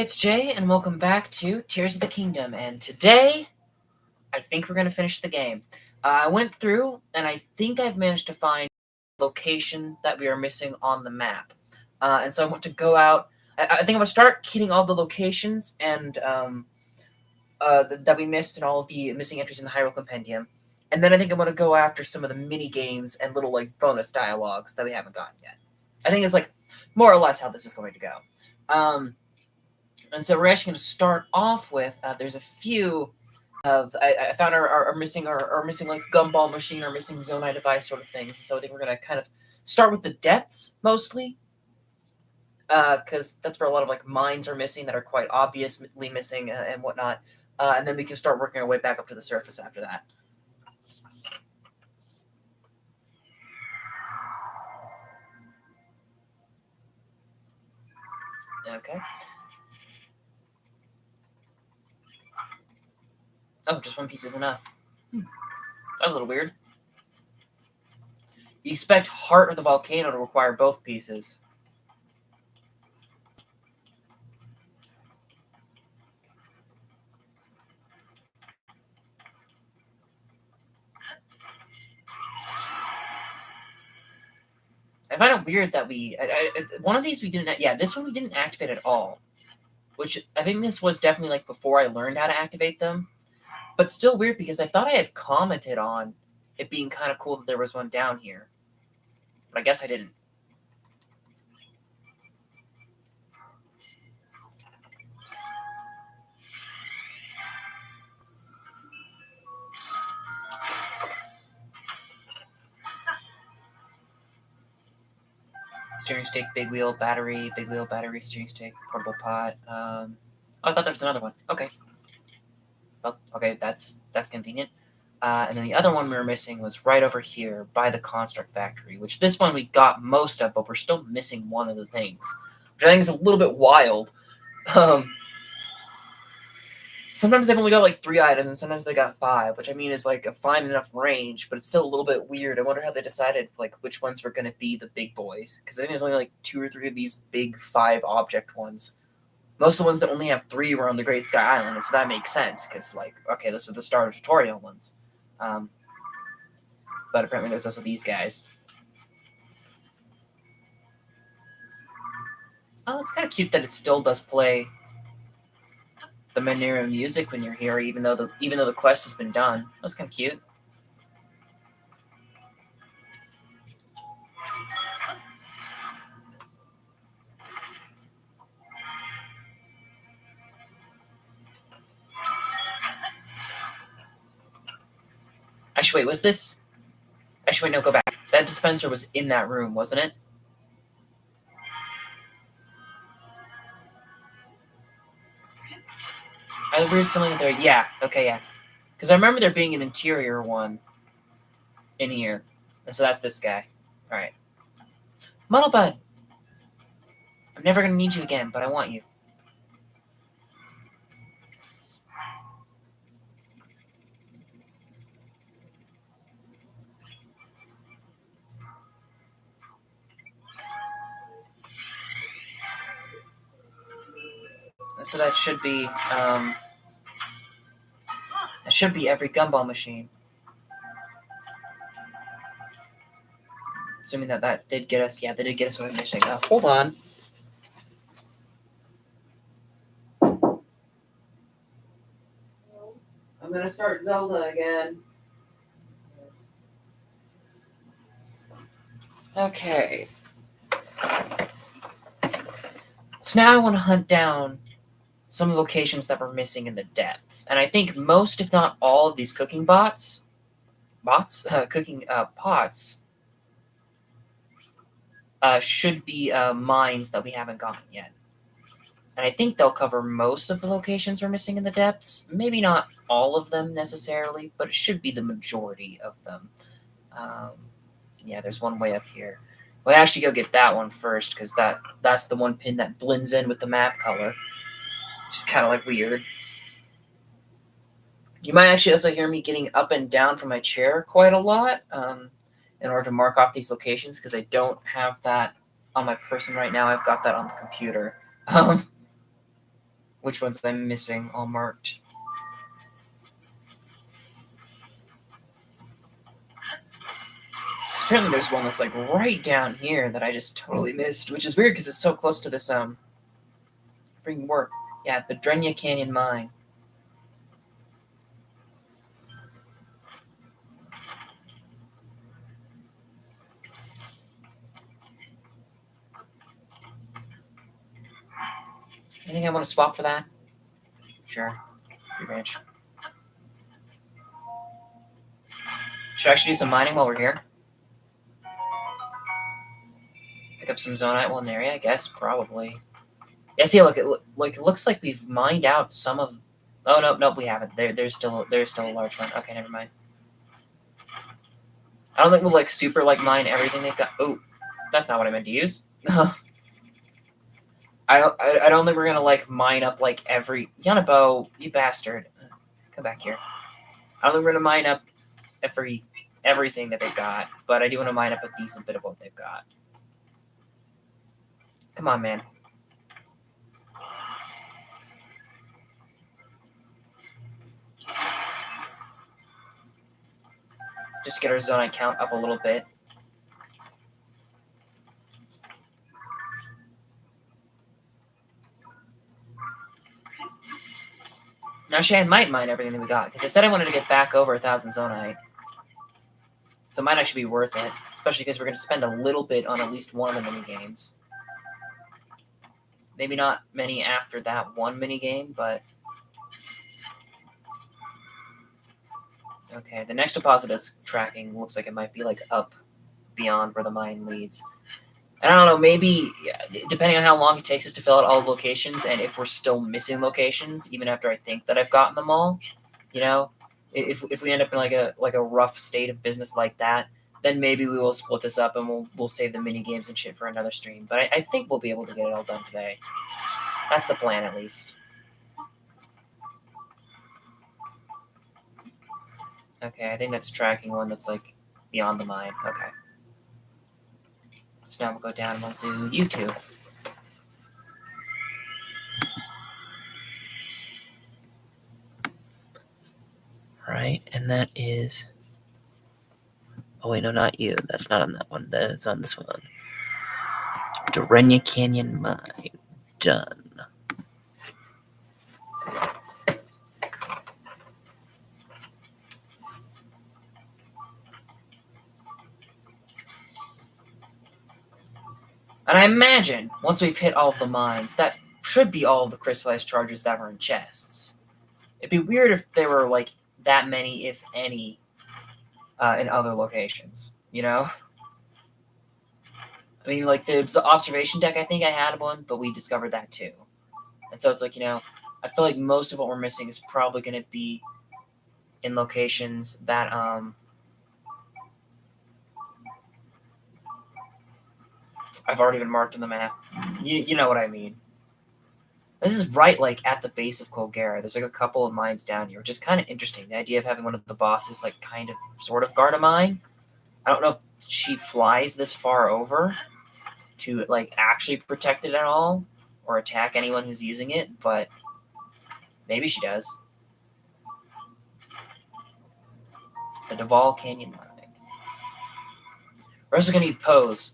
it's Jay, and welcome back to Tears of the Kingdom. And today, I think we're going to finish the game. I went through, and I think I've managed to find the location that we are missing on the map. And so I want to go out. I think I'm going to start hitting all the locations and that we missed and all of the missing entries in the Hyrule Compendium. And then I think I'm going to go after some of the mini games and little bonus dialogues that we haven't gotten yet. I think it's more or less how this is going to go. And so we're actually going to start off with there's a few of I found are missing gumball machine or missing zonai device sort of things. And so I think we're going to kind of start with the depths mostly, because that's where a lot of mines are missing that are quite obviously missing and whatnot. And then we can start working our way back up to the surface after that. Okay. Oh, just one piece is enough. That was a little weird. You expect Heart of the Volcano to require both pieces. I find it weird that one of these we didn't. Yeah, this one we didn't activate at all. Which I think this was definitely before I learned how to activate them. But still weird because I thought I had commented on it being kind of cool that there was one down here. But I guess I didn't. Steering stick, big wheel, battery, steering stick, portable pot. Oh, I thought there was another one. Okay. Well, okay, that's convenient. And then the other one we were missing was right over here by the construct factory, which this one we got most of, but we're still missing one of the things, which I think is a little bit wild. Sometimes they've only got 3 items, and sometimes they got 5, which I mean is a fine enough range, but it's still a little bit weird. I wonder how they decided which ones were going to be the big boys, because I think there's only 2 or 3 of these big 5 object ones. Most of the ones that only have 3 were on the Great Sky Island, and so that makes sense, because okay, those are the starter tutorial ones. But apparently there's also these guys. Oh, it's kind of cute that it still does play the Manera music when you're here, even though the quest has been done. That's kind of cute. Actually, wait, was this? Actually, wait, no, go back. That dispenser was in that room, wasn't it? I had a weird feeling that there. Yeah, okay, yeah. Because I remember there being an interior one in here. And so that's this guy. Alright. Muddlebud! I'm never going to need you again, but I want you. And so that should be every gumball machine. Assuming that did get us. Yeah, they did get us what I'm missing. Hold on. I'm gonna start Zelda again. Okay. So now I want to hunt down some of the locations that were missing in the depths. And I think most, if not all, of these cooking pots, should be mines that we haven't gotten yet. And I think they'll cover most of the locations we're missing in the depths. Maybe not all of them necessarily, but it should be the majority of them. Yeah, there's one way up here. We'll actually go get that one first, because that's the one pin that blends in with the map color. Just kind of weird. You might actually also hear me getting up and down from my chair quite a lot in order to mark off these locations, because I don't have that on my person right now. I've got that on the computer. which ones I'm missing, all marked. Apparently there's one that's like right down here that I just totally missed, which is weird because it's so close to this freaking work. Yeah, the Drenya Canyon mine. Anything I want to swap for that? Sure. Free ranch. Should I actually do some mining while we're here? Pick up some zonite while in the area, I guess, probably. Yeah, see, look, it looks like we've mined out some of. Oh no, we haven't. There's still a large one. Okay, never mind. I don't think we'll like super like mine everything they've got. Oh, that's not what I meant to use. I don't think we're gonna like mine up like every Yanabo, you bastard. Come back here. I don't think we're gonna mine up everything that they've got, but I do want to mine up a decent bit of what they've got. Come on, man. Just get our zonite count up a little bit. Actually, I might mine everything that we got, because I said I wanted to get back over 1,000 zonite. So it might actually be worth it, especially because we're going to spend a little bit on at least one of the mini games. Maybe not many after that one mini game, but okay. The next deposit it's tracking looks like it might be like up beyond where the mine leads. And I don't know, maybe depending on how long it takes us to fill out all the locations, and if we're still missing locations, even after I think that I've gotten them all, you know, if we end up in like a rough state of business like that, then maybe we will split this up and we'll save the mini games and shit for another stream. But I think we'll be able to get it all done today. That's the plan, at least. Okay, I think that's tracking one that's like beyond the mine. Okay. So now we'll go down and we'll do YouTube. Right, and that is. Oh wait, no, not you. That's not on that one. That's on this one. Drenya Canyon Mine. Done. And I imagine once we've hit all of the mines, that should be all of the crystallized charges that were in chests. It'd be weird if there were like that many, if any, in other locations. You know. I mean, like the observation deck, I think I had one, but we discovered that too. And so it's like, I feel like most of what we're missing is probably going to be in locations that I've already been marked on the map. You know what I mean. This is right like at the base of Colgera. There's like a couple of mines down here, which is kind of interesting. The idea of having one of the bosses like kind of sort of guard a mine. I don't know if she flies this far over to like actually protect it at all or attack anyone who's using it, but maybe she does. The Duval Canyon mine. We're also gonna need pose.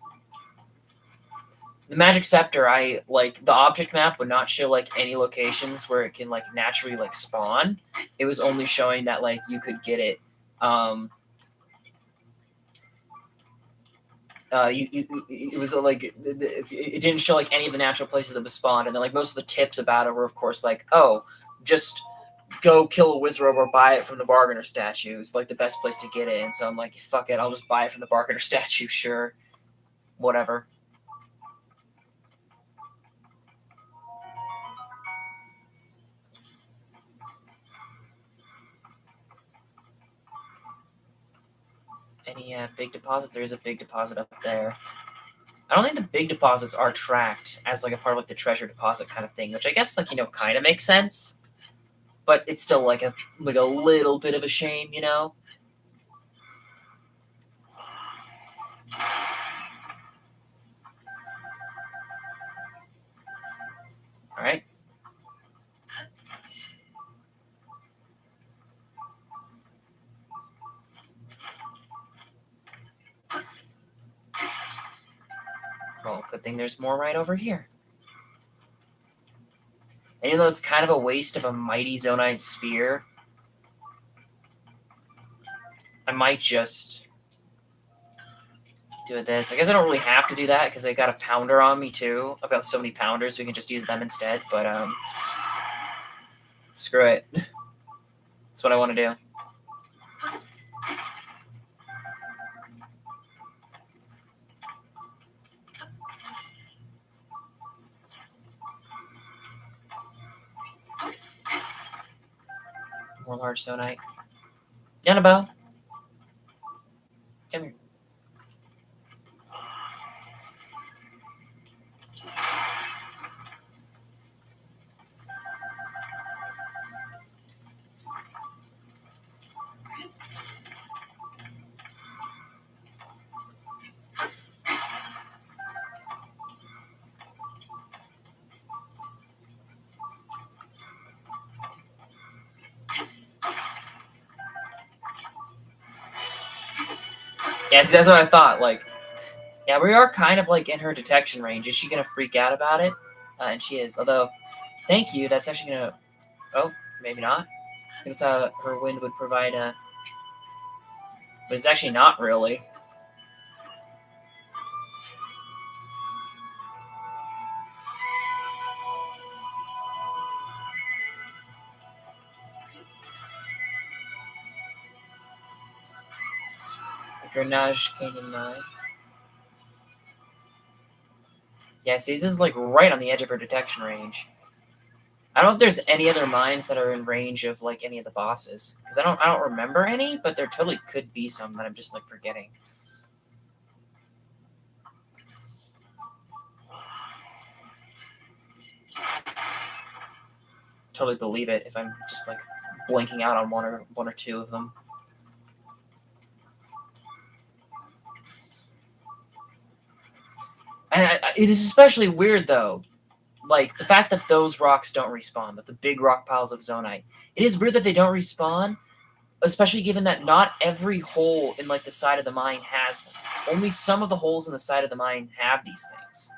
The magic scepter, I like the object map would not show like any locations where it can like naturally like spawn. It was only showing that like you could get it. It was like it didn't show like any of the natural places that was spawned, and then like most of the tips about it were of course like, oh, just go kill a wizard or buy it from the bargainer statue. It's like the best place to get it, and so I'm like, fuck it, I'll just buy it from the bargainer statue. Sure, whatever. Any big deposits? There is a big deposit up there. I don't think the big deposits are tracked as like a part of like the treasure deposit kind of thing, which I guess like kind of makes sense, but it's still like a little bit of a shame, All right. good thing there's more right over here. And even though it's kind of a waste of a mighty Zonite spear, I might just do this. I guess I don't really have to do that because I got a pounder on me too. I've got so many pounders, we can just use them instead. But screw it. That's what I want to do. More large Zonite. Yanabo. Come here. Yeah, see, that's what I thought. Like, yeah, we are kind of like in her detection range. Is she gonna freak out about it? And she is. Although, thank you. That's actually gonna. Oh, maybe not. I was gonna say her wind would provide a, but it's actually not really. The Grenache Canyon Mine. Yeah, see, this is like right on the edge of her detection range. I don't know if there's any other mines that are in range of like any of the bosses because I don't remember any, but there totally could be some that I'm just like forgetting. Totally believe it if I'm just like blinking out on one or two of them. And it is especially weird though, like the fact that those rocks don't respawn, that the big rock piles of Zonite. It is weird that they don't respawn, especially given that not every hole in like the side of the mine has them. Only some of the holes in the side of the mine have these things,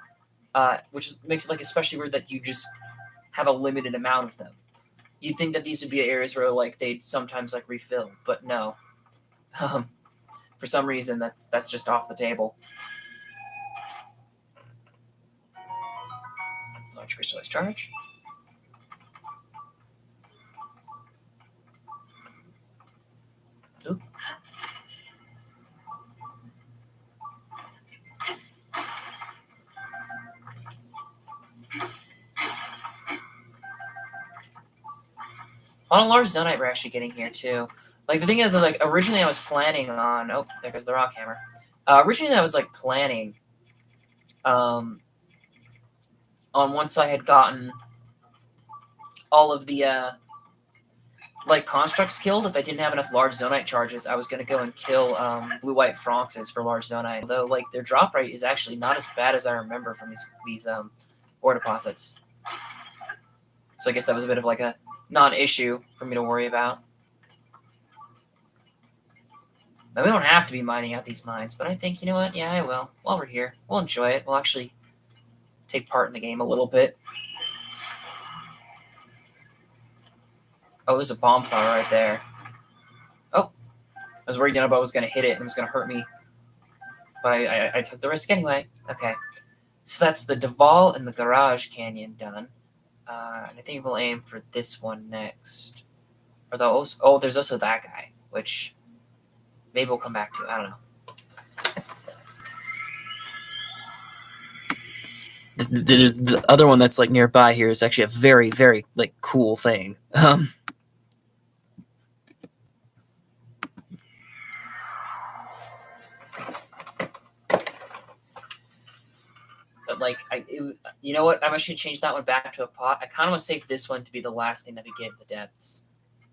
makes it like especially weird that you just have a limited amount of them. You'd think that these would be areas where like they'd sometimes like refill, but no. For some reason, that's just off the table. Large crystallized charge. Oop. A lot of large Zonite we're actually getting here too. Like the thing is, like originally I was planning on. Oh, there goes the rock hammer. Originally I was like planning, on once I had gotten all of the like constructs killed, if I didn't have enough large Zonite charges, I was gonna go and kill blue-white Franxes for large Zonite. Though like their drop rate is actually not as bad as I remember from these ore deposits. So I guess that was a bit of like a non-issue for me to worry about. Now, we don't have to be mining out these mines, but I think, you know what? Yeah, I will. While we're here, we'll enjoy it. We'll actually take part in the game a little bit. Oh, there's a bomb flower right there. Oh, I was worried Nanobo was going to hit it and it was going to hurt me. But I took the risk anyway. Okay. So that's the Duval and the Garage Canyon done. And I think we'll aim for this one next. Or those. Oh, there's also that guy, which maybe we'll come back to. I don't know. The other one that's like nearby here is actually a very, very like cool thing. But like, you know what? I should change that one back to a pot. I kind of want to save this one to be the last thing that we get in the depths,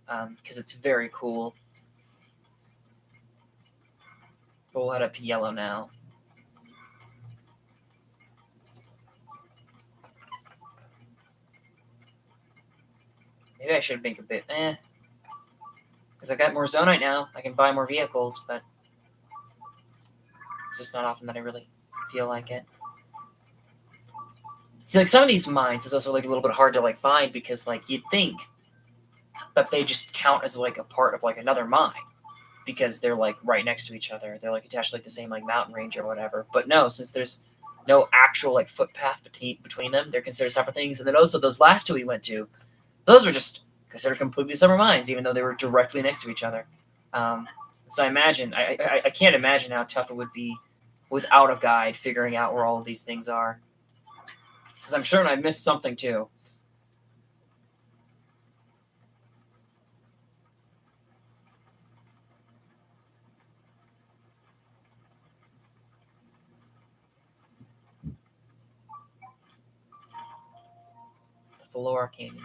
because it's very cool. We'll head up to yellow now. Maybe I should make a bit, because I got more Zonite now. I can buy more vehicles, but it's just not often that I really feel like it. See, like some of these mines is also like a little bit hard to like find because like you'd think that they just count as like a part of like another mine because they're like right next to each other. They're like attached to like the same like mountain range or whatever. But no, since there's no actual like footpath between them, they're considered separate things. And then also those last two we went to, those were just considered completely separate mines, even though they were directly next to each other. Um, so I can't imagine how tough it would be without a guide figuring out where all of these things are. Because I'm certain I missed something too. The Flora Canyon.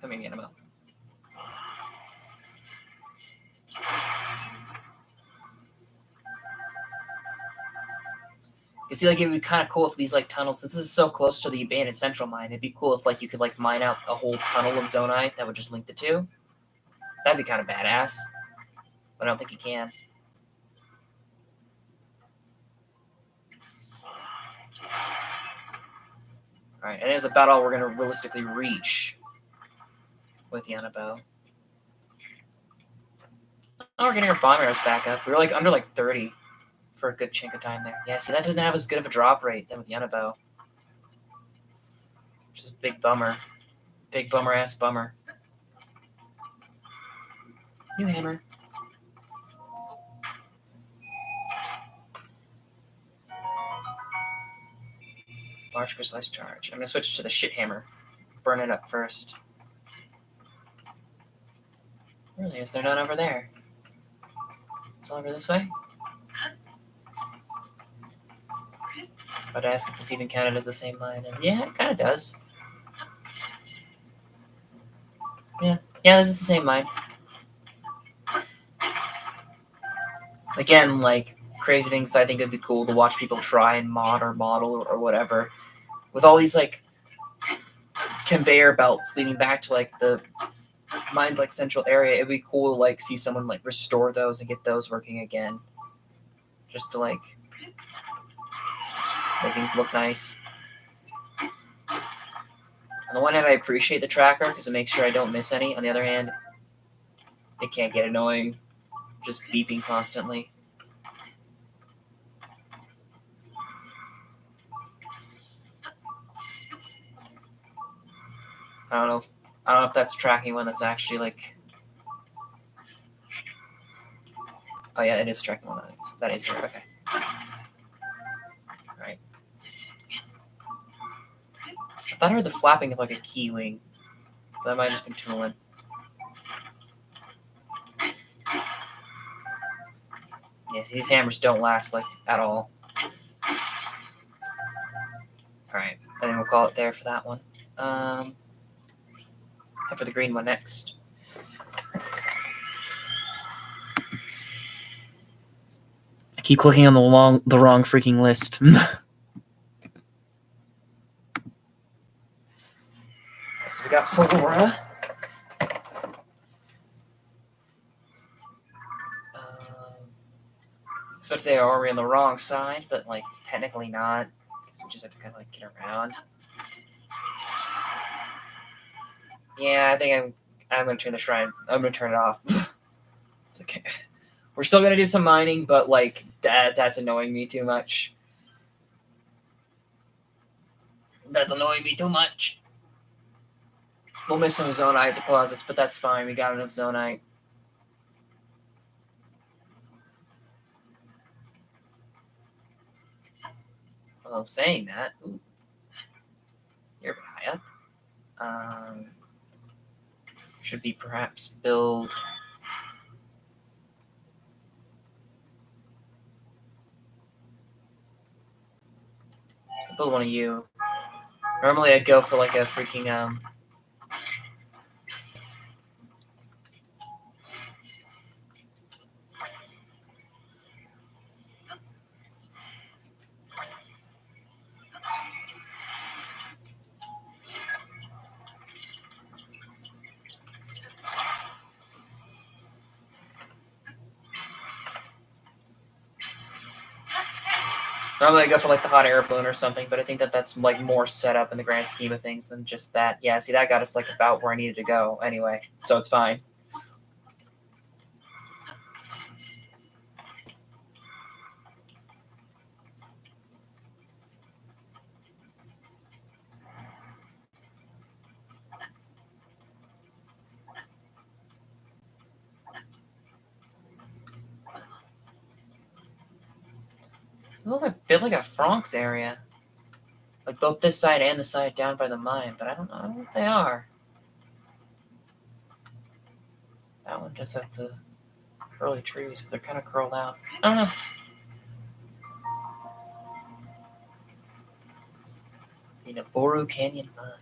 Come here, Annabelle. You see, like, it'd be kind of cool if these like tunnels. Since this is so close to the abandoned central mine, it'd be cool if like you could like mine out a whole tunnel of zonite that would just link the two. That'd be kind of badass. But I don't think you can. All right, and it's about all we're gonna realistically reach with Yanabo. Oh, we're getting our bomb arrows back up. We were like under like 30 for a good chunk of time there. Yeah, see, that doesn't have as good of a drop rate than with Yanabo. Which is a big bummer. Big bummer ass bummer. New hammer. Large crystallized charge. I'm gonna switch to the shit hammer. Burn it up first. Really, is there none over there? It's all over this way? I'd ask if this even counted as the same mine, and yeah, it kind of does. Yeah, this is the same mine. Again, like, crazy things that I think would be cool to watch people try and mod or model or whatever. With all these, like, conveyor belts leading back to, like, the mine's, like, central area, it'd be cool to, like, see someone, like, restore those and get those working again. Just to, like, make things look nice. On the one hand, I appreciate the tracker because it makes sure I don't miss any. On the other hand, it can get annoying, just beeping constantly. I don't know if that's tracking one that's actually like. Oh yeah, it is tracking one. That is here. Okay. All right. I thought I heard the flapping of like a key wing. That might have just been tooling. Yeah, see, these hammers don't last like at all. Alright, I think we'll call it there for that one. And for the green one next. I keep clicking on the wrong freaking list. So we got Flora. I was about to say, are we on the wrong side? But like technically not. Because we just have to kind of like get around. Yeah, I think I'm gonna turn the shrine. I'm gonna turn it off. It's okay. We're still gonna do some mining, but like that's annoying me too much. That's annoying me too much. We'll miss some zonite deposits, but that's fine. We got enough zonite. Well, I'm saying that. Ooh, you're high up. Should be perhaps build. Build one of you. Normally I'd go for like a freaking Normally I go for like the hot air balloon or something, but I think that that's like more set up in the grand scheme of things than just that. Yeah, see, that got us like about where I needed to go anyway, so it's fine. It looks like a bit like a Franks area, like both this side and the side down by the mine, but I don't know what they are. That one does have the curly trees, but they're kind of curled out. I don't know. The Naboru Canyon Mine.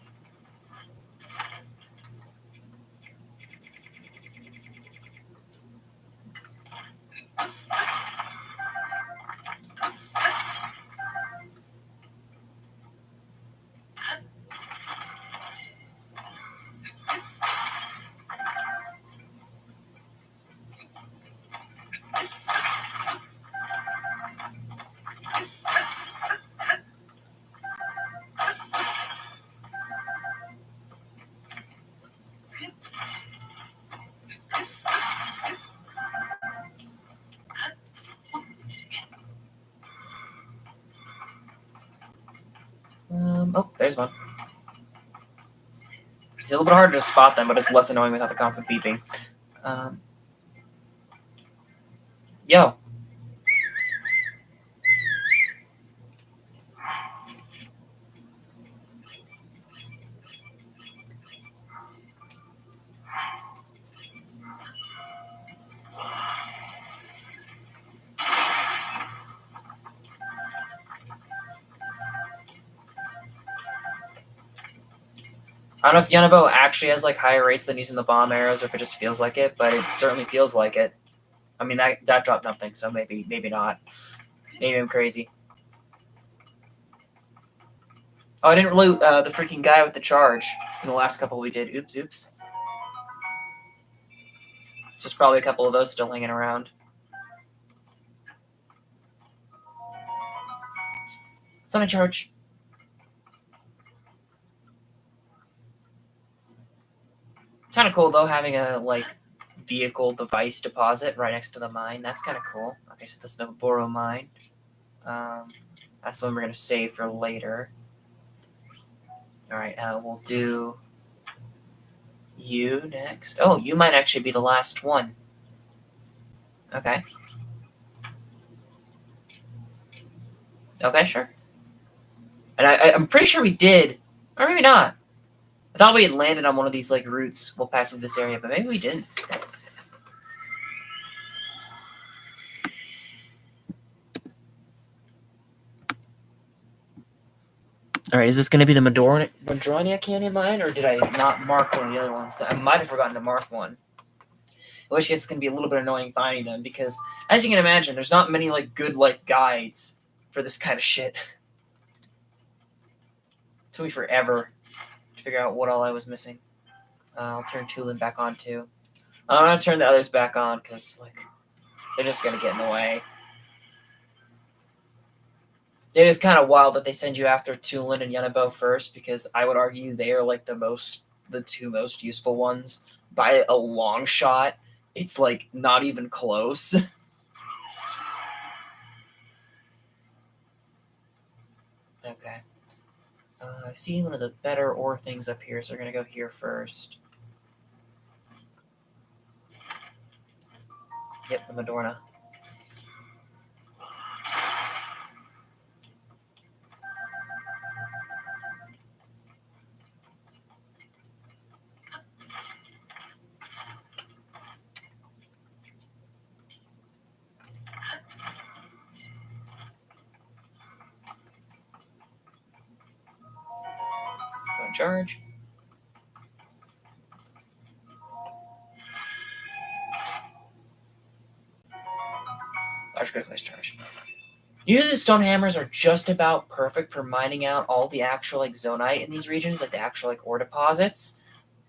Oh, there's one. It's a little bit harder to spot them, but it's less annoying without the constant beeping. Um, yo. I don't know if Yanobo actually has like higher rates than using the bomb arrows, or if it just feels like it, but it certainly feels like it. I mean, that dropped nothing, so maybe not. Maybe I'm crazy. Oh, I didn't loot the freaking guy with the charge in the last couple we did. Oops. So there's probably a couple of those still hanging around. It's not a charge. Kind of cool though, having a like vehicle device deposit right next to the mine. That's kind of cool. Okay, so this Noboro mine. That's the one we're gonna save for later. All right, we'll do you next. Oh, you might actually be the last one. Okay. Okay, sure. And I'm pretty sure we did, or maybe not. I thought we had landed on one of these like routes while passing this area, but maybe we didn't. All right, is this going to be the Madronia Canyon mine, or did I not mark one of the other ones? I might have forgotten to mark one. In which case, it's going to be a little bit annoying finding them because, as you can imagine, there's not many like good like guides for this kind of shit. It took me forever to figure out what all I was missing. I'll turn Tulin back on too. I'm gonna turn the others back on because like they're just gonna get in the way. It is kind of wild that they send you after Tulin and Yanobo first because I would argue they are like the two most useful ones by a long shot. It's like not even close. Okay. I see one of the better ore things up here, so we're gonna go here first. Yep, the Madorna. Go in charge. Large nice charge. Usually the stone hammers are just about perfect for mining out all the actual like zonite in these regions, like the actual like ore deposits.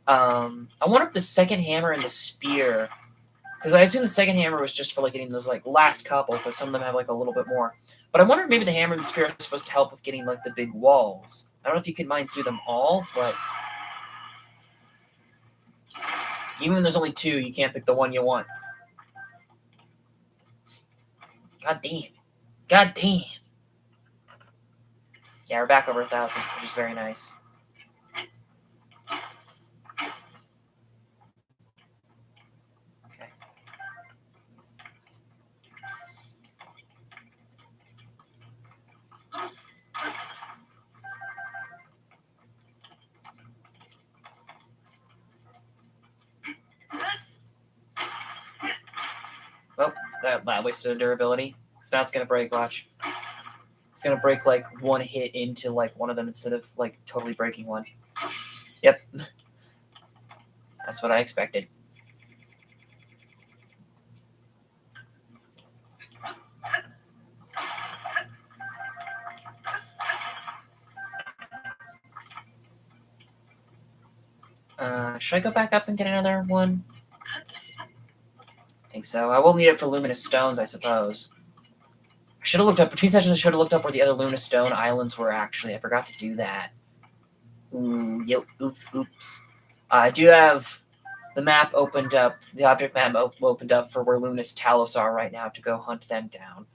I wonder if the second hammer and the spear, because I assume the second hammer was just for like getting those like last couple, because some of them have like a little bit more. But I wonder if maybe the hammer and the spear are supposed to help with getting like the big walls. I don't know if you can mine through them all, but even when there's only two, you can't pick the one you want. God damn. God damn. Yeah, we're back over 1,000, which is very nice. Okay. Well, that wasted a durability. So now it's gonna break, watch. It's gonna break like one hit into like one of them instead of like totally breaking one. Yep. That's what I expected. Should I go back up and get another one? I think so. I will need it for luminous stones, I suppose. I should have looked up between sessions. I should have looked up where the other luminous stone islands were. Actually, I forgot to do that. Ooh, yep. Oops. I do have the map opened up. The object map opened up for where luminous talos are right now to go hunt them down.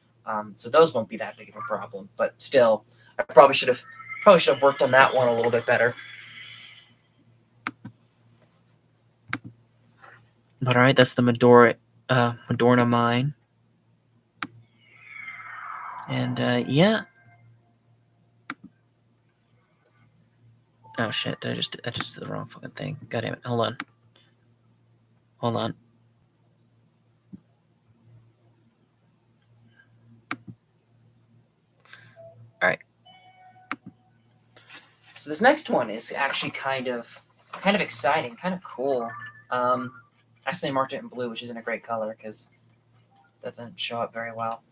So those won't be that big of a problem. But still, I probably should have worked on that one a little bit better. But all right, that's the Madorna mine. And yeah. Oh shit! I just did the wrong fucking thing. God damn it! Hold on. All right. So this next one is actually kind of exciting, kind of cool. Actually, I marked it in blue, which isn't a great color because that doesn't show up very well.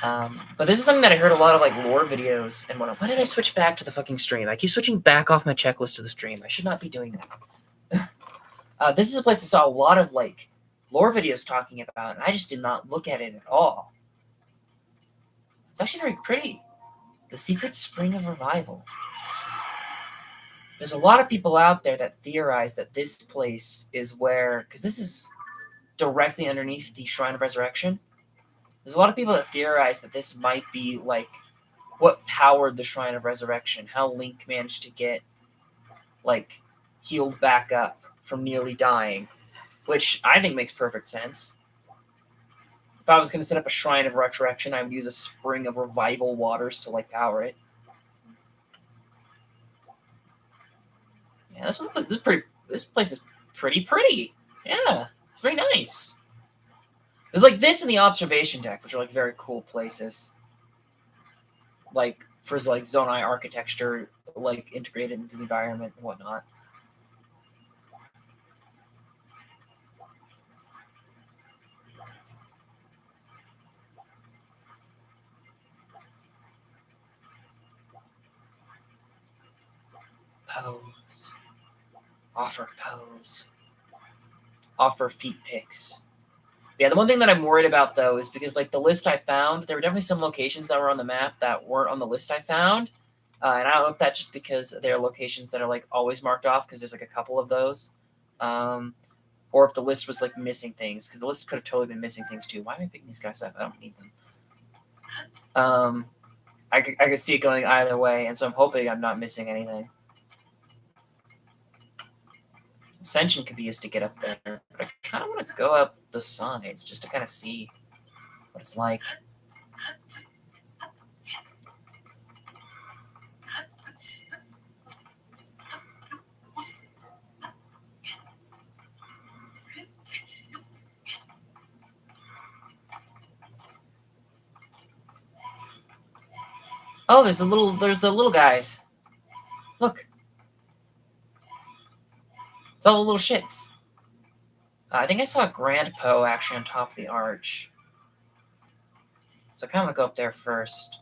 But this is something that I heard a lot of like lore videos and whatnot. Why did I switch back to the fucking stream? I keep switching back off my checklist to the stream. I should not be doing that. This is a place I saw a lot of like lore videos talking about, and I just did not look at it at all. It's actually very pretty. The Secret Spring of Revival. There's a lot of people out there that theorize that this place is where, because this is directly underneath the Shrine of Resurrection. There's a lot of people that theorize that this might be like what powered the Shrine of Resurrection, how Link managed to get like healed back up from nearly dying, which I think makes perfect sense. If I was going to set up a Shrine of Resurrection, I would use a Spring of Revival waters to like power it. Yeah, this place is pretty. Yeah, it's very nice. There's like this and the observation deck, which are like very cool places. Like for like Zonai architecture, like integrated into the environment and whatnot. Pose. Offer pose. Offer feet pics. Yeah, the one thing that I'm worried about though is because like the list I found, there were definitely some locations that were on the map that weren't on the list I found, and I don't know if that's just because they're locations that are like always marked off because there's like a couple of those, or if the list was like missing things because the list could have totally been missing things too. Why am I picking these guys up? I don't need them. I could see it going either way, and so I'm hoping I'm not missing anything. Ascension could be used to get up there, but I kind of want to go up the sides just to kind of see what it's like. Oh, there's the little guys. Look. It's all the little shits. I think I saw a Grand Poe actually on top of the arch. So I kind of want to go up there first.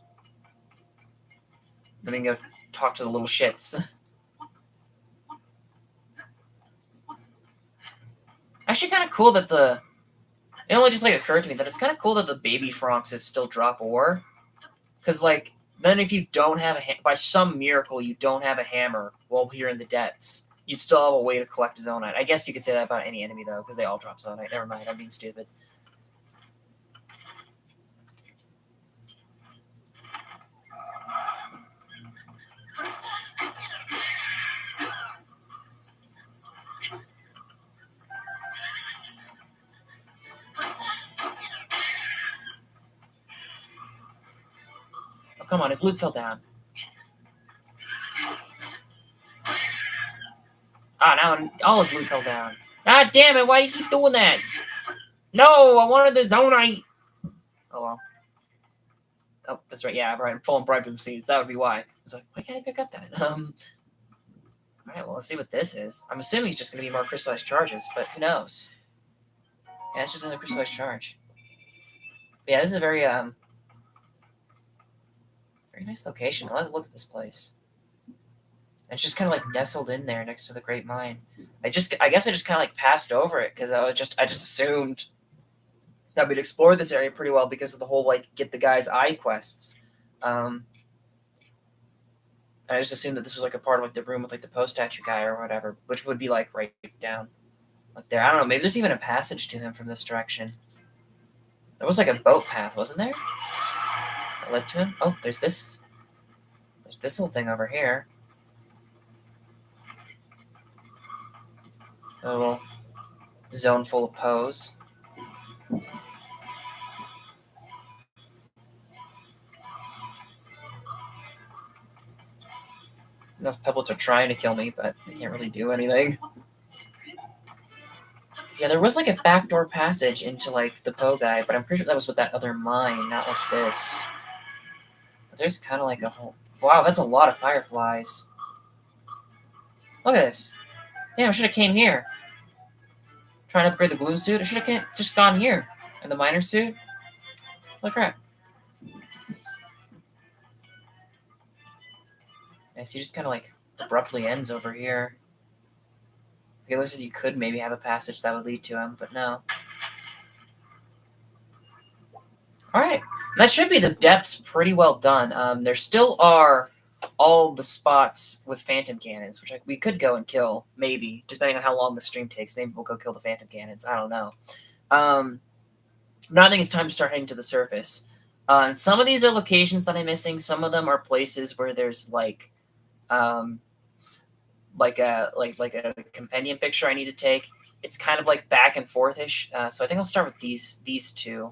Then go talk to the little shits. Actually kind of cool that it only just like occurred to me that it's kind of cool that the baby Franxes still drop ore. Because, like, then if you don't have by some miracle you don't have a hammer while you're in the depths, you'd still have a way to collect Zonite. I guess you could say that about any enemy, though, because they all drop Zonite. Never mind, I'm being stupid. Oh, come on, his loot fell down. Ah, now all his loot fell down. Ah, damn it, why do you keep doing that? No, I wanted the Zonite! Oh, well. Oh, that's right, yeah, right, I'm full of bright blue seeds. That would be why. I was like, why can't I pick up that? Alright, well, let's see what this is. I'm assuming it's just going to be more crystallized charges, but who knows? Yeah, it's just another crystallized charge. But yeah, this is a very, very nice location. I like to look at this place. It's just kind of like nestled in there next to the Great Mine. I guess I just kind of like passed over it because I just assumed that we'd explore this area pretty well because of the whole like get the guy's eye quests. I just assumed that this was like a part of like the room with like the post statue guy or whatever, which would be like right down like there. I don't know. Maybe there's even a passage to him from this direction. There was like a boat path, wasn't there? That led to him. Oh, there's this little thing over here. A little zone full of pose. Enough pebbles are trying to kill me, but they can't really do anything. Yeah, there was like a backdoor passage into like the Poe guy, but I'm pretty sure that was with that other mine, not like this. But there's kind of like a whole... Wow, that's a lot of fireflies. Look at this. Damn, I should have came here. Trying to upgrade the gloom suit? I should have just gone here. And the miner suit? Holy crap. I see, just kind of like abruptly ends over here. It looks like you could maybe have a passage that would lead to him, but no. Alright. That should be the depths pretty well done. There still are all the spots with phantom cannons, which we could go and kill, maybe, depending on how long the stream takes. Maybe we'll go kill the phantom cannons. I don't know. But I think it's time to start heading to the surface. Some of these are locations that I'm missing. Some of them are places where there's like a compendium picture I need to take. It's kind of like back and forth-ish. So I think I'll start with these two.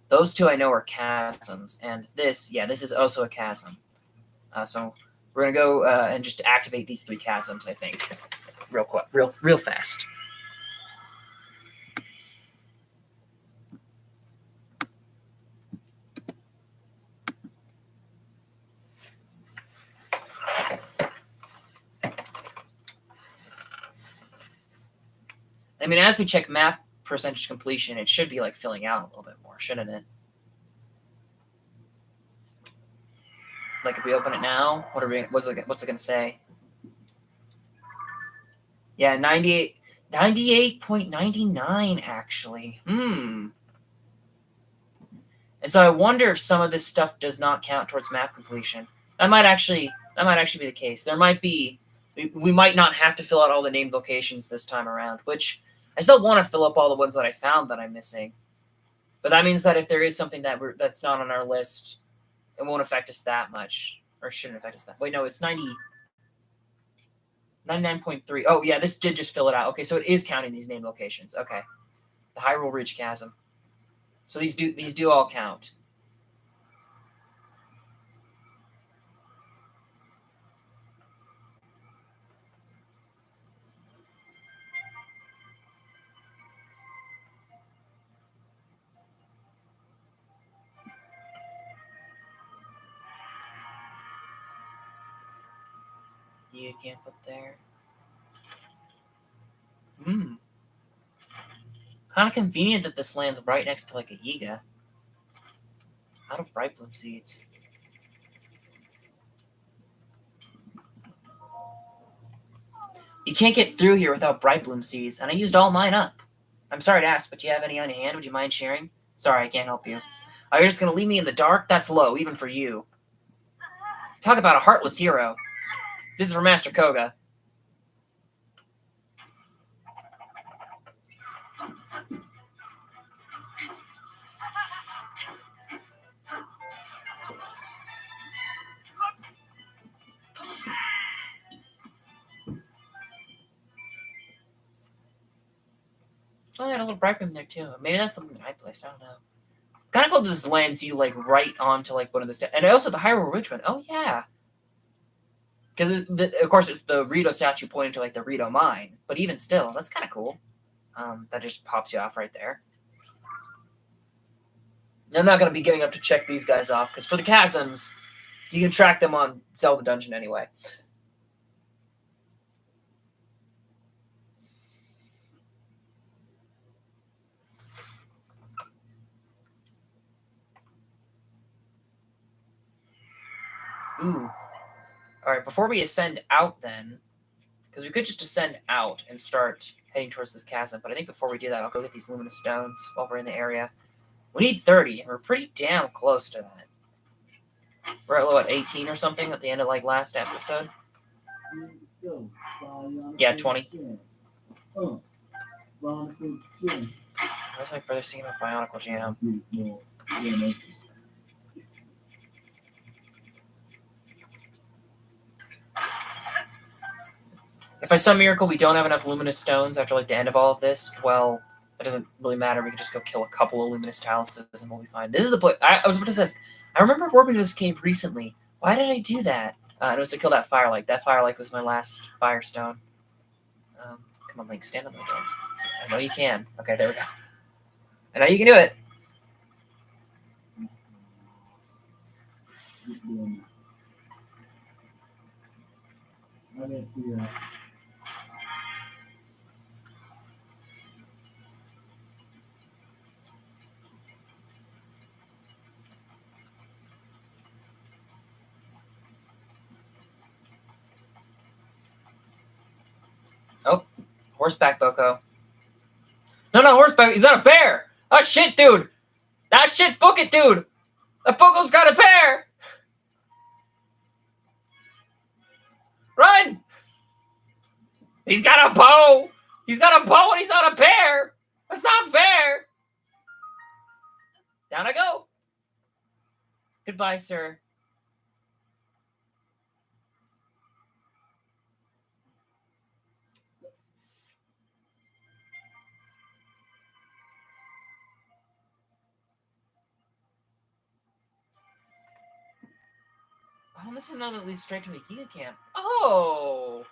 Those two I know are chasms, and this is also a chasm. So we're gonna go and just activate these three chasms. I think real quick, real fast. I mean, as we check map percentage completion, it should be like filling out a little bit more, shouldn't it? Like if we open it now, what's it gonna say? Yeah, 98.99 actually. And so I wonder if some of this stuff does not count towards map completion. That might actually be the case. There might be we might not have to fill out all the named locations this time around, which I still want to fill up all the ones that I found that I'm missing. But that means that if there is something that's not on our list, it won't affect us that much. Or shouldn't affect us that. Wait, no, it's 99.3. Oh, yeah, this did just fill it out. Okay, so it is counting these named locations. Okay. The Hyrule Ridge Chasm. So these do all count. You can't put there. Kind of convenient that this lands right next to like a Yiga. Out of bright bloom seeds. You can't get through here without bright bloom seeds, and I used all mine up. I'm sorry to ask, but do you have any on hand? Would you mind sharing? Sorry, I can't help you. Oh, you're just gonna leave me in the dark? That's low, even for you. Talk about a heartless hero. This is for Master Koga. Oh, I had a little bright room there too. Maybe that's something I placed. I don't know. Kind of cool. This lands you like right onto like one of the and also the Hyrule Ridge one. Oh yeah, because of course it's the Rito statue pointing to like the Rito mine. But even still, that's kind of cool. That just pops you off right there. I'm not gonna be getting up to check these guys off because for the chasms, you can track them on Zelda Dungeon anyway. Ooh. All right, before we ascend out then, because we could just ascend out and start heading towards this chasm, but I think before we do that, I'll go get these luminous stones while we're in the area. We need 30, and we're pretty damn close to that. We're at, what, 18 or something at the end of, like, last episode? Yeah, 20. Why's my brother singing about Bionicle Jam? If by some miracle we don't have enough luminous stones after like the end of all of this, well, that doesn't really matter. We can just go kill a couple of luminous taluses and we'll be fine. This is the place. I was about to say this. I remember warping to this cave recently. Why did I do that? It was to kill that firelight. That firelight was my last firestone. Come on, Link, stand on the door. I know you can. Okay, there we go. I know you can do it. Oh, horseback, Boko. No, horseback. He's not a bear. Oh, shit, dude. That shit, book it, dude. That Boko's got a bear. Run. He's got a bow. He's got a bow and he's on a bear. That's not fair. Down I go. Goodbye, sir. Oh, this is another that leads straight to a Giga Camp. Oh.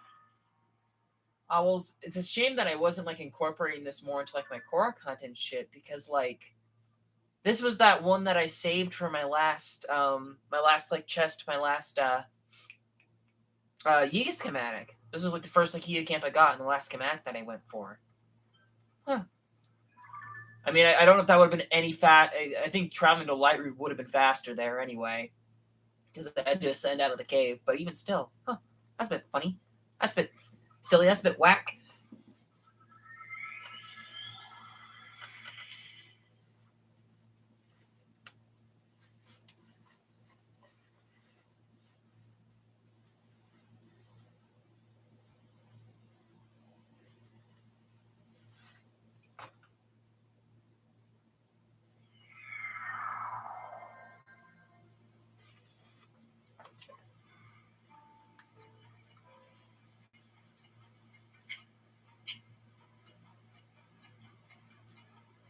Well, it's a shame that I wasn't like incorporating this more into like my core content shit because like this was that one that I saved for my last like chest, my last Yiga schematic. This was like the first like Yiga camp I got and the last schematic that I went for. Huh. I mean, I don't know if that would have been any I think traveling to Lightroot would have been faster there anyway. Because I had to ascend out of the cave. But even still, that's a bit funny. That's a bit silly. That's a bit whack.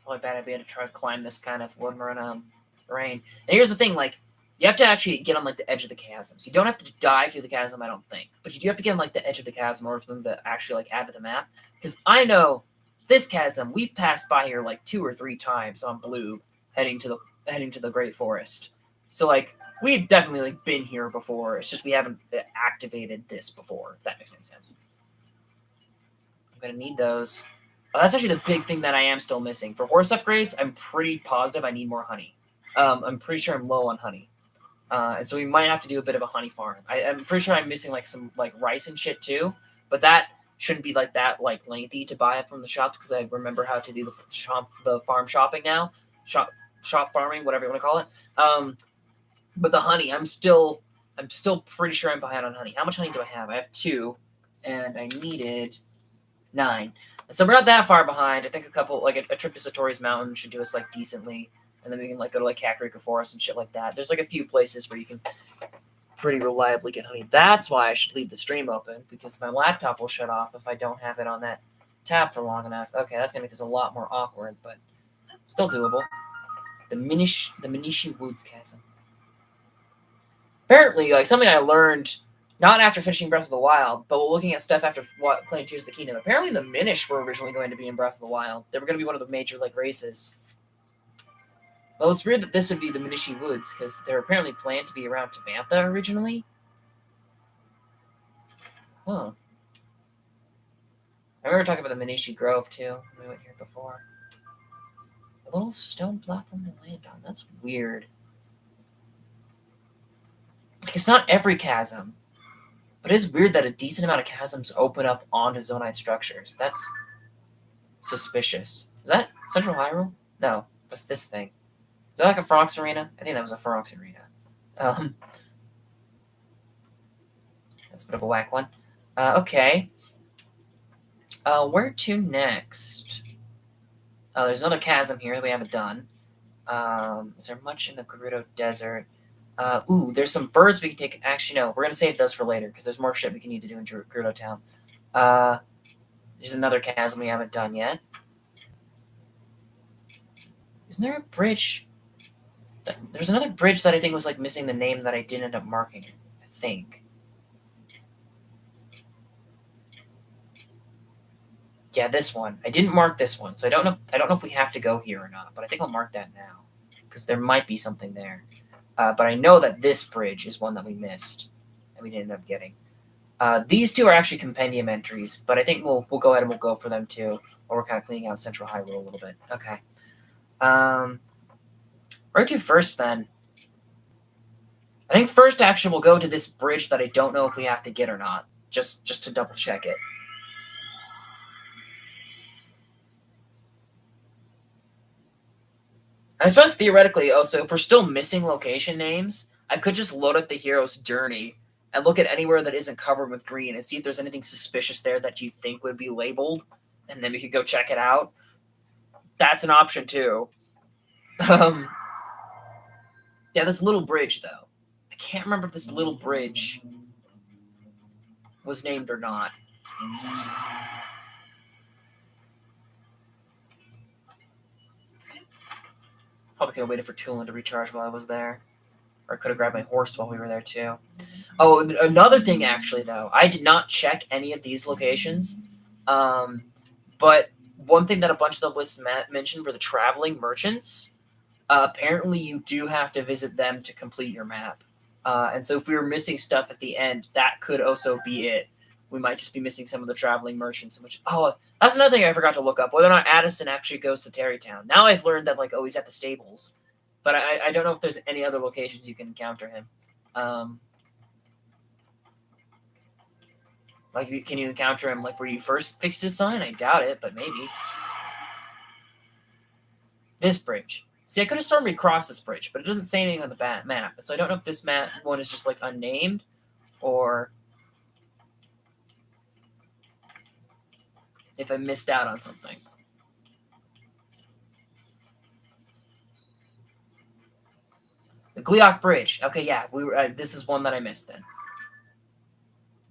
Probably bad idea to try to climb this kind of when we're in rain. And here's the thing, like, you have to actually get on like the edge of the chasms. You don't have to dive through the chasm, I don't think, but you do have to get on like the edge of the chasm in order for them to actually like add to the map. Because I know this chasm, we've passed by here like 2 or 3 times on Blue, heading to the Great Forest. So like we've definitely like been here before. It's just we haven't activated this before. If that makes any sense. I'm gonna need those. Oh, that's actually the big thing that I am still missing. For horse upgrades, I'm pretty positive I need more honey. I'm pretty sure I'm low on honey. And so we might have to do a bit of a honey farm. I'm pretty sure I'm missing like some like rice and shit too. But that shouldn't be like that like lengthy to buy up from the shops because I remember how to do the farm shopping now. shop farming, whatever you want to call it. But the honey, I'm still pretty sure I'm behind on honey. How much honey do I have? I have 2, and I needed 9. And so we're not that far behind. I think a trip to Satori's Mountain should do us like decently, and then we can like go to like Kakariko Forest and shit like that. There's like a few places where you can pretty reliably get honey. That's why I should leave the stream open, because my laptop will shut off if I don't have it on that tab for long enough. Okay, that's gonna make this a lot more awkward, but still doable. The Minishi Woods Chasm. Apparently, like something I learned not after finishing Breath of the Wild, but looking at stuff after playing Tears of the Kingdom. Apparently, the Minish were originally going to be in Breath of the Wild. They were going to be one of the major like races. Well, it's weird that this would be the Minishi Woods, because they were apparently planned to be around Tabantha originally. Huh. I remember talking about the Minishi Grove too when we went here before. A little stone platform to land on. That's weird. It's not every chasm, but it is weird that a decent amount of chasms open up onto Zonite structures. That's suspicious. Is that Central Hyrule? No, that's this thing. Is that like a Ferox Arena? I think that was a Ferox Arena. That's a bit of a whack one. Okay. Where to next? Oh, there's another chasm here that we haven't done. Is there much in the Gerudo Desert? There's some birds we can take. Actually, no, we're going to save those for later, because there's more shit we can need to do in Gerudo Town. There's another chasm we haven't done yet. Isn't there a bridge? There's another bridge that I think was like missing the name that I didn't end up marking. I think. Yeah, this one. I didn't mark this one, so I don't know if we have to go here or not. But I think I'll mark that now, because there might be something there. But I know that this bridge is one that we missed, and we didn't end up getting. These two are actually compendium entries, but I think we'll go ahead and we'll go for them too, while we're kind of cleaning out Central Hyrule a little bit. Okay. Where to first then? I think first actually we'll go to this bridge that I don't know if we have to get or not, just to double check it. And I suppose theoretically, also, if we're still missing location names, I could just load up the hero's journey and look at anywhere that isn't covered with green and see if there's anything suspicious there that you think would be labeled, and then we could go check it out. That's an option too. Yeah, this little bridge, though. I can't remember if this little bridge was named or not. Probably could have waited for Tulin to recharge while I was there. Or I could have grabbed my horse while we were there, too. Oh, another thing, actually, though. I did not check any of these locations. But one thing that a bunch of the lists mentioned were the traveling merchants. Apparently, you do have to visit them to complete your map. And so if we were missing stuff at the end, that could also be it. We might just be missing some of the traveling merchants. That's another thing I forgot to look up, whether or not Addison actually goes to Terrytown. Now I've learned that, like, he's at the stables. But I don't know if there's any other locations you can encounter him. Like, can you encounter him, like, where you first fixed his sign? I doubt it, but maybe. This bridge. See, I could have sworn we crossed this bridge, but it doesn't say anything on the map. So I don't know if this one is just, like, unnamed, or if I missed out on something. The Gleeok Bridge. Okay, yeah, this is one that I missed then.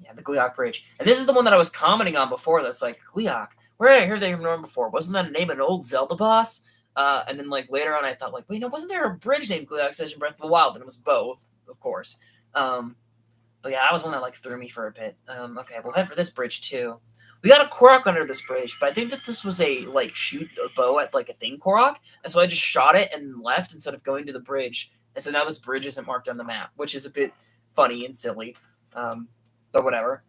Yeah, the Gleeok Bridge. And this is the one that I was commenting on before that's like, Gleeok, where did I hear that name before? Wasn't that a name of an old Zelda boss? And then, like, later on I thought, like, wait, no, wasn't there a bridge named Gleeok Session Breath of the Wild? And it was both, of course. But yeah, that was one that, like, threw me for a bit. Okay, we'll head for this bridge, too. We got a Korok under this bridge, but I think that this was a, like, shoot a bow at, like, a thing Korok. And so I just shot it and left instead of going to the bridge. And so now this bridge isn't marked on the map, which is a bit funny and silly. But whatever.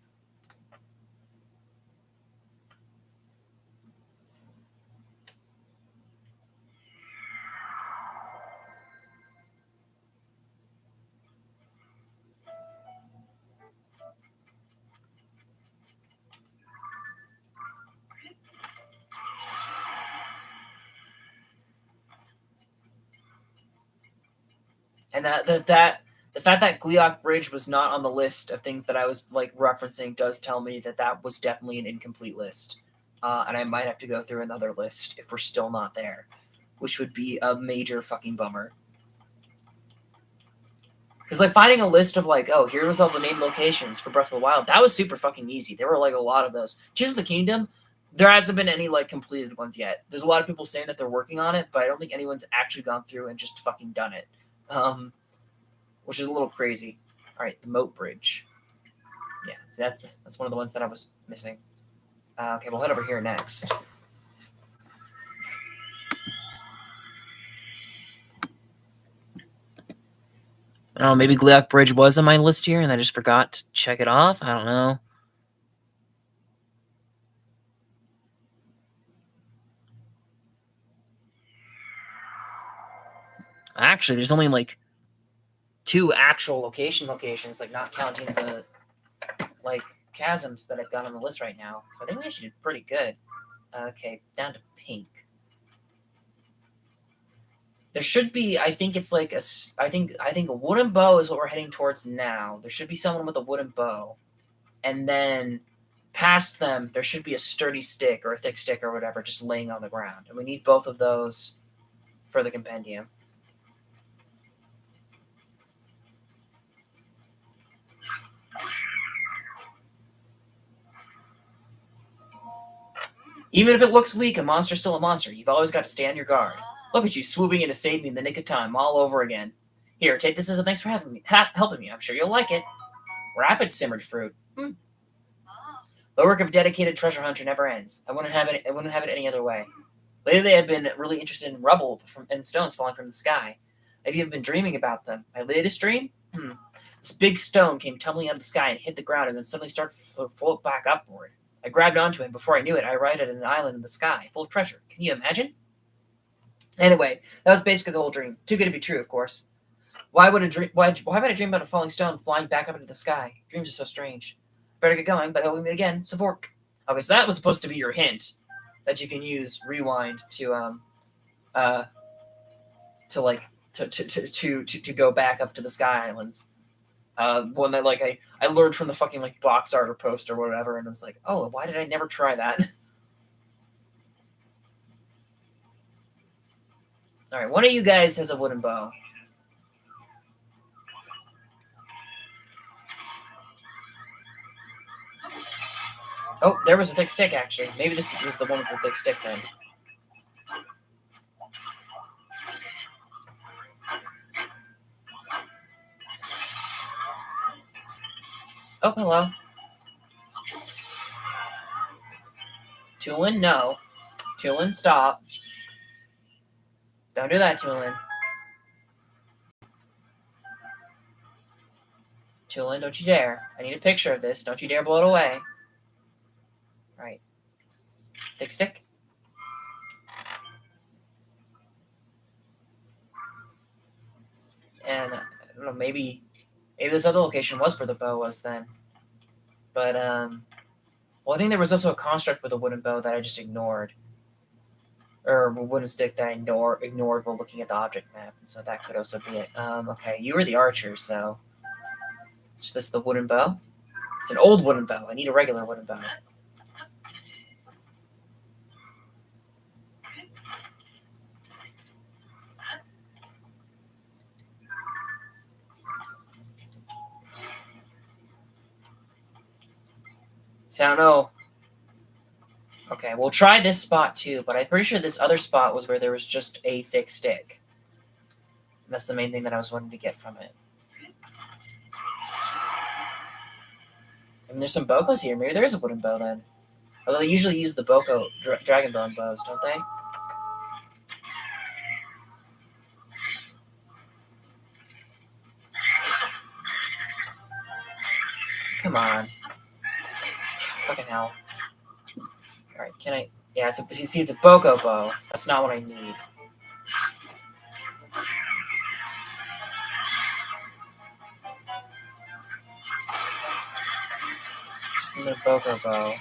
And the fact that Gliok Bridge was not on the list of things that I was like referencing does tell me that that was definitely an incomplete list, and I might have to go through another list if we're still not there, which would be a major fucking bummer. Because like finding a list of like, oh, here was all the named locations for Breath of the Wild, that was super fucking easy. There were like a lot of those. Tears of the Kingdom, there hasn't been any like completed ones yet. There's a lot of people saying that they're working on it, but I don't think anyone's actually gone through and just fucking done it. Which is a little crazy. All right, the Moat Bridge. Yeah, so that's one of the ones that I was missing. Okay, we'll head over here next. I don't know, maybe Gliok Bridge was on my list here, and I just forgot to check it off. I don't know. Actually, there's only like 2 actual locations, like not counting the like chasms that I've got on the list right now. So I think we actually did pretty good. Okay, down to pink. There should be, I think it's like I think a wooden bow is what we're heading towards now. There should be someone with a wooden bow, and then past them there should be a sturdy stick or a thick stick or whatever just laying on the ground, and we need both of those for the compendium. Even if it looks weak, a monster's still a monster. You've always got to stand your guard. Look at you swooping in to save me in the nick of time, all over again. Here, take this as a thanks for helping me. I'm sure you'll like it. Rapid simmered fruit. The work of dedicated treasure hunter never ends. I wouldn't have it any other way. Lately, I've been really interested in rubble and stones falling from the sky. I've even been dreaming about them. My latest dream? This big stone came tumbling out of the sky and hit the ground, and then suddenly started to float back upward. I grabbed onto it, and before I knew it, I arrived at an island in the sky, full of treasure. Can you imagine? Anyway, that was basically the whole dream. Too good to be true, of course. Why would I dream about a falling stone flying back up into the sky? Dreams are so strange. Better get going, but hope we meet again. Savork. Okay, so that was supposed to be your hint that you can use rewind to go back up to the Sky Islands. One that like I learned from the fucking like box art or post or whatever, and it was like, oh, why did I never try that? All right, one of you guys has a wooden bow. Oh, there was a thick stick, actually. Maybe this was the one with the thick stick then. Oh, hello. Tulin, no. Tulin, stop. Don't do that, Tulin. Tulin, don't you dare. I need a picture of this. Don't you dare blow it away. Right. Thick stick. And I don't know, maybe this other location was where the bow was then. But well, I think there was also a construct with a wooden bow that I just ignored, or a wooden stick that I ignored while looking at the object map, and so that could also be it. Okay, you were the archer, so is this the wooden bow? It's an old wooden bow. I need a regular wooden bow. See, I don't know. Okay, we'll try this spot too, but I'm pretty sure this other spot was where there was just a thick stick. And that's the main thing that I was wanting to get from it. I mean, there's some bokos here. Maybe there is a wooden bow then. Although they usually use the boko dragon bone bows, don't they? Come on. Fucking hell. Alright, can I... Yeah, you see, it's a boko bow. That's not what I need. Just need a boko bow.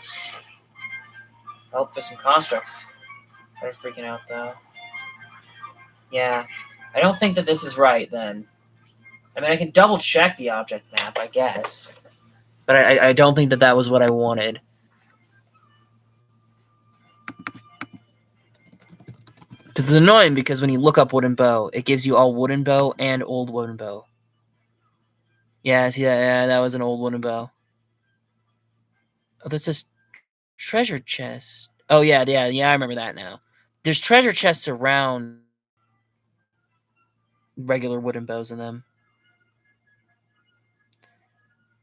Oh, there's some constructs. They're freaking out, though. Yeah. I don't think that this is right, then. I mean, I can double check the object map, I guess. But I don't think that was what I wanted. Because it's annoying because when you look up wooden bow, it gives you all wooden bow and old wooden bow. Yeah, see that? Yeah, that was an old wooden bow. Oh, that's a treasure chest. Oh, yeah, I remember that now. There's treasure chests around regular wooden bows in them.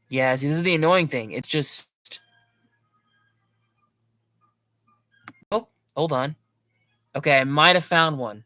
Yeah, see, this is the annoying thing. It's just... Oh, hold on. Okay, I might have found one.